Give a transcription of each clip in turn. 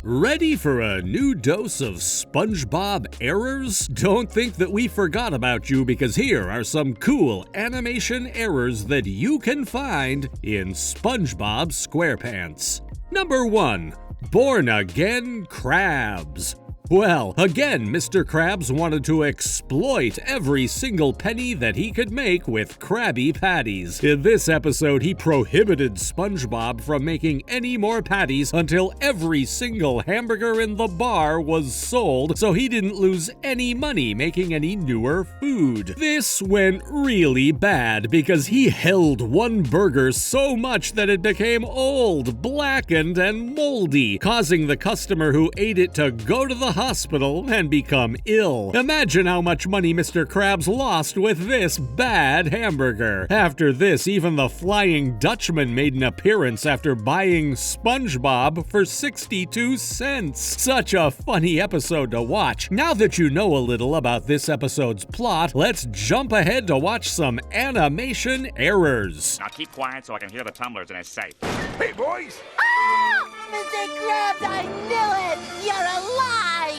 Ready for a new dose of SpongeBob errors? Don't think that we forgot about you, because here are some cool animation errors that you can find in SpongeBob SquarePants. Number 1. Born Again Krabs. Well, again, Mr. Krabs wanted to exploit every single penny that he could make with Krabby Patties. In this episode, he prohibited SpongeBob from making any more patties until every single hamburger in the bar was sold, so he didn't lose any money making any newer food. This went really bad because he held one burger so much that it became old, blackened, and moldy, causing the customer who ate it to go to the hospital and become ill. Imagine how much money Mr. Krabs lost with this bad hamburger. After this, even the Flying Dutchman made an appearance after buying SpongeBob for 62 cents. Such a funny episode to watch. Now that you know a little about this episode's plot, let's jump ahead to watch some animation errors. Now keep quiet so I can hear the tumblers and it's safe. Hey, boys! Ah! Mr. Krabs, I knew it! You're alive!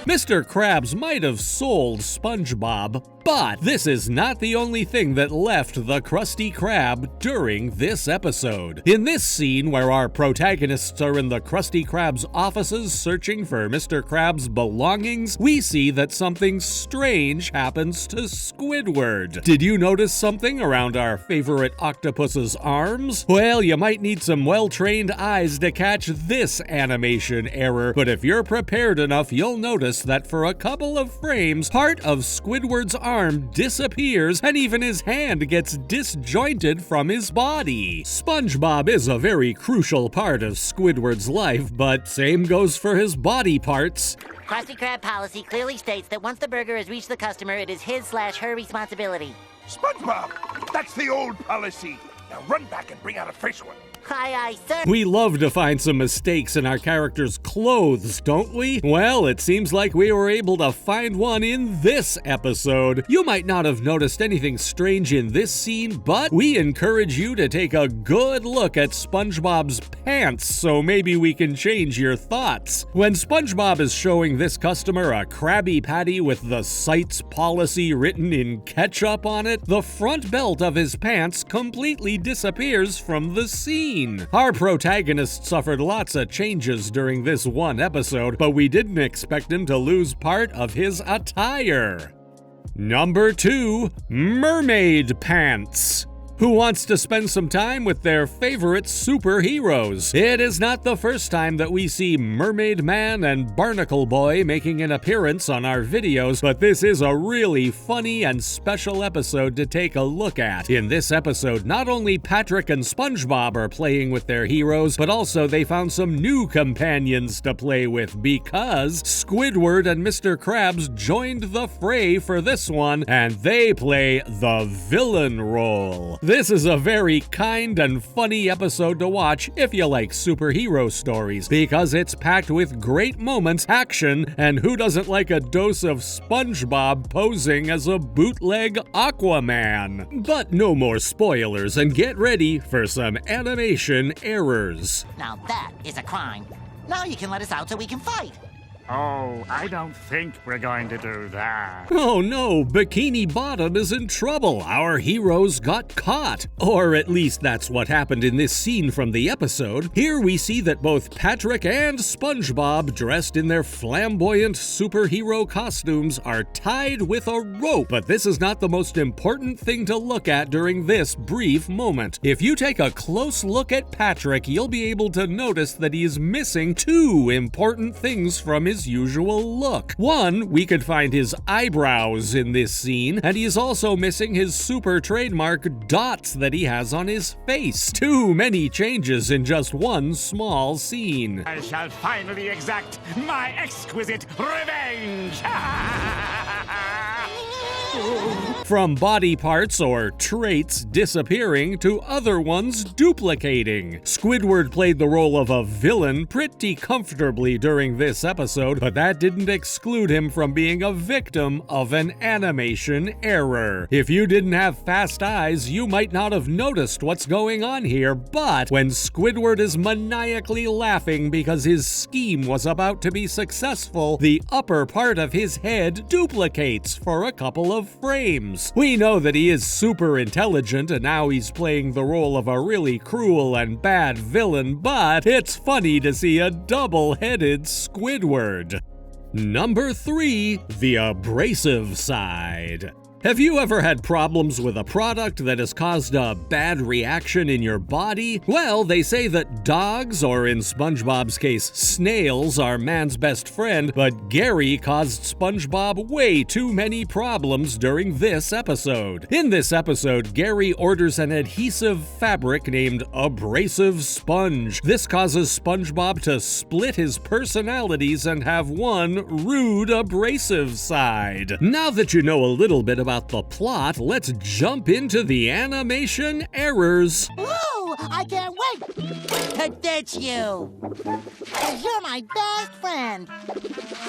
Mr. Krabs might have sold SpongeBob, but this is not the only thing that left the Krusty Krab during this episode. In this scene, where our protagonists are in the Krusty Krab's offices searching for Mr. Krab's belongings, we see that something strange happens to Squidward. Did you notice something around our favorite octopus's arms? Well, you might need some well-trained eyes to catch this animation error, but if you're prepared enough, you'll notice that for a couple of frames, part of Squidward's arm disappears and even his hand gets disjointed from his body. SpongeBob is a very crucial part of Squidward's life, but same goes for his body parts. Krusty Krab policy clearly states that once the burger has reached the customer, it is his/her responsibility. SpongeBob, that's the old policy. Now run back and bring out a fresh one. Aye, aye, sir. We love to find some mistakes in our characters' clothes, don't we? Well, it seems like we were able to find one in this episode. You might not have noticed anything strange in this scene, but we encourage you to take a good look at SpongeBob's pants so maybe we can change your thoughts. When SpongeBob is showing this customer a Krabby Patty with the Sites policy written in ketchup on it, the front belt of his pants completely disappears from the scene. Our protagonist suffered lots of changes during this one episode, but we didn't expect him to lose part of his attire. Number 2. Mermaid Pants. Who wants to spend some time with their favorite superheroes? It is not the first time that we see Mermaid Man and Barnacle Boy making an appearance on our videos, but this is a really funny and special episode to take a look at. In this episode, not only Patrick and SpongeBob are playing with their heroes, but also they found some new companions to play with because Squidward and Mr. Krabs joined the fray for this one, and they play the villain role. This is a very kind and funny episode to watch if you like superhero stories, because it's packed with great moments, action, and who doesn't like a dose of SpongeBob posing as a bootleg Aquaman? But no more spoilers, and get ready for some animation errors. Now that is a crime. Now you can let us out so we can fight. Oh, I don't think we're going to do that. Oh no, Bikini Bottom is in trouble. Our heroes got caught. Or at least that's what happened in this scene from the episode. Here we see that both Patrick and SpongeBob, dressed in their flamboyant superhero costumes, are tied with a rope. But this is not the most important thing to look at during this brief moment. If you take a close look at Patrick, you'll be able to notice that he is missing two important things from his usual look. One, we could find his eyebrows in this scene, and he's also missing his super trademark dots that he has on his face. Too many changes in just one small scene. I shall finally exact my exquisite revenge! from body parts or traits disappearing to other ones duplicating. Squidward played the role of a villain pretty comfortably during this episode, but that didn't exclude him from being a victim of an animation error. If you didn't have fast eyes, you might not have noticed what's going on here, but when Squidward is maniacally laughing because his scheme was about to be successful, the upper part of his head duplicates for a couple of frames. We know that he is super intelligent and now he's playing the role of a really cruel and bad villain, but it's funny to see a double-headed Squidward. Number 3, the abrasive side. Have you ever had problems with a product that has caused a bad reaction in your body? Well, they say that dogs, or in SpongeBob's case, snails, are man's best friend, but Gary caused SpongeBob way too many problems during this episode. In this episode, Gary orders an adhesive fabric named Abrasive Sponge. This causes SpongeBob to split his personalities and have one rude abrasive side. Now that you know a little bit about the plot, let's jump into the animation errors. Ooh, I can't wait to ditch you. 'Cause you're my best friend.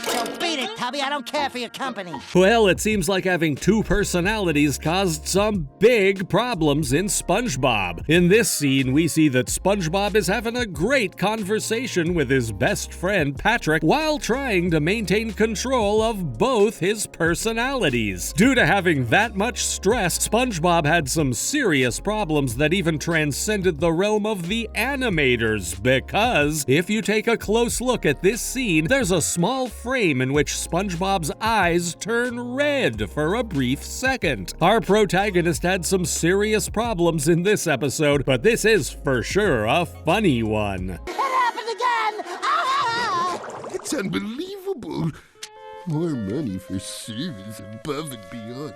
So beat it, Tubby. I don't care for your company. Well, it seems like having two personalities caused some big problems in SpongeBob. In this scene, we see that SpongeBob is having a great conversation with his best friend Patrick while trying to maintain control of both his personalities. Due to having that much stress, SpongeBob had some serious problems that even transcended the realm of the animators, because if you take a close look at this scene, there's a small frame in which SpongeBob's eyes turn red for a brief second. Our protagonist had some serious problems in this episode, but this is for sure a funny one. It happened again! Ah! It's unbelievable. More money for service above and beyond.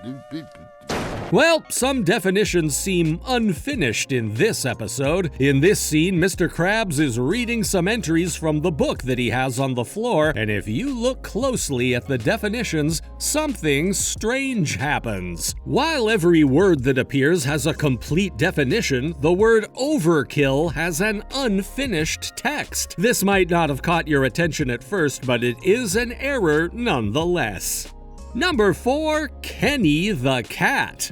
Well, some definitions seem unfinished in this episode. In this scene, Mr. Krabs is reading some entries from the book that he has on the floor, and if you look closely at the definitions, something strange happens. While every word that appears has a complete definition, the word overkill has an unfinished text. This might not have caught your attention at first, but it is an error nonetheless. Number 4, Kenny the Cat.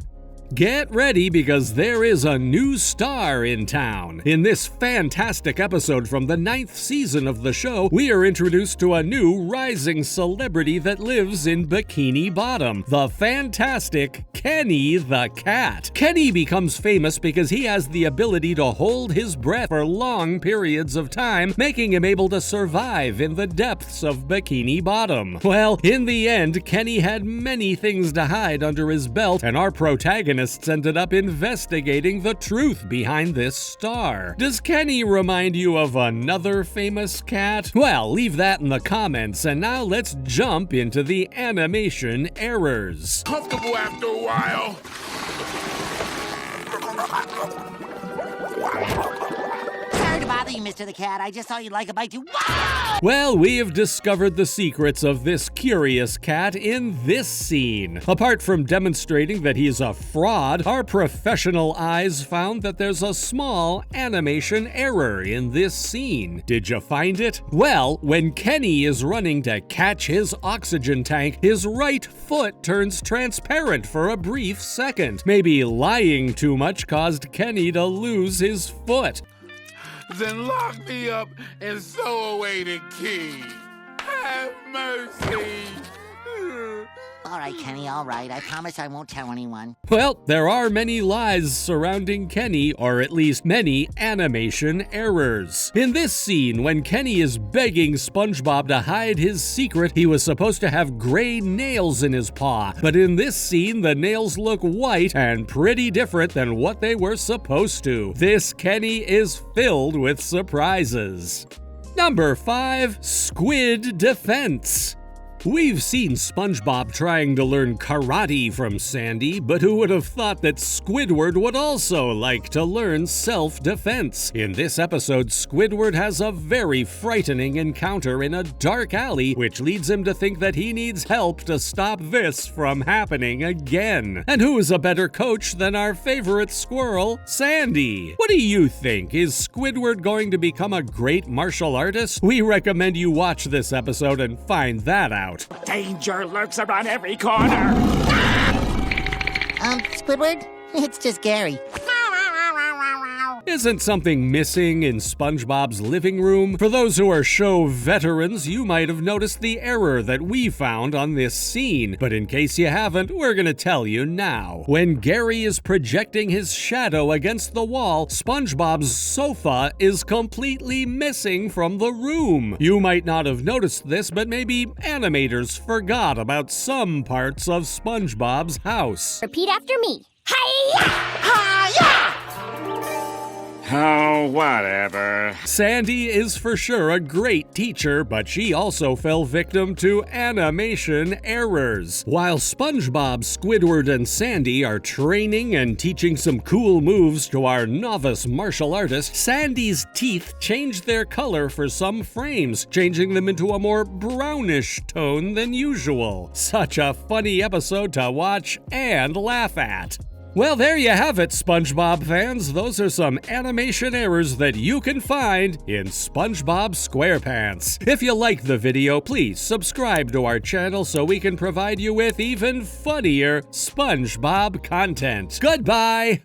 Get ready, because there is a new star in town. In this fantastic episode from the 9th season of the show, we are introduced to a new rising celebrity that lives in Bikini Bottom, the fantastic Kenny the Cat. Kenny becomes famous because he has the ability to hold his breath for long periods of time, making him able to survive in the depths of Bikini Bottom. Well, in the end, Kenny had many things to hide under his belt, and our protagonist ended up investigating the truth behind this star. Does Kenny remind you of another famous cat? Well, leave that in the comments, and now let's jump into the animation errors. Comfortable after a while. Sorry to bother you, Mr. the Cat. I just thought you'd like a bite too. Wow! Well, we have discovered the secrets of this curious cat in this scene. Apart from demonstrating that he's a fraud, our professional eyes found that there's a small animation error in this scene. Did you find it? Well, when Kenny is running to catch his oxygen tank, his right foot turns transparent for a brief second. Maybe lying too much caused Kenny to lose his foot. Then lock me up and sew away the key. Have mercy. All right, Kenny, all right. I promise I won't tell anyone. Well, there are many lies surrounding Kenny, or at least many animation errors. In this scene, when Kenny is begging SpongeBob to hide his secret, he was supposed to have gray nails in his paw, but in this scene, the nails look white and pretty different than what they were supposed to. This Kenny is filled with surprises. Number 5, Squid Defense. We've seen SpongeBob trying to learn karate from Sandy, but who would have thought that Squidward would also like to learn self-defense? In this episode, Squidward has a very frightening encounter in a dark alley, which leads him to think that he needs help to stop this from happening again. And who is a better coach than our favorite squirrel, Sandy? What do you think? Is Squidward going to become a great martial artist? We recommend you watch this episode and find that out. Danger lurks around every corner. Squidward? It's just Gary. Isn't something missing in SpongeBob's living room? For those who are show veterans, you might have noticed the error that we found on this scene, but in case you haven't, we're gonna tell you now. When Gary is projecting his shadow against the wall, SpongeBob's sofa is completely missing from the room. You might not have noticed this, but maybe animators forgot about some parts of SpongeBob's house. Repeat after me. Hi-ya! Hi-ya! Oh, whatever. Sandy is for sure a great teacher, but she also fell victim to animation errors. While SpongeBob, Squidward, and Sandy are training and teaching some cool moves to our novice martial artist, Sandy's teeth changed their color for some frames, changing them into a more brownish tone than usual. Such a funny episode to watch and laugh at. Well, there you have it, SpongeBob fans. Those are some animation errors that you can find in SpongeBob SquarePants. If you liked the video, please subscribe to our channel so we can provide you with even funnier SpongeBob content. Goodbye!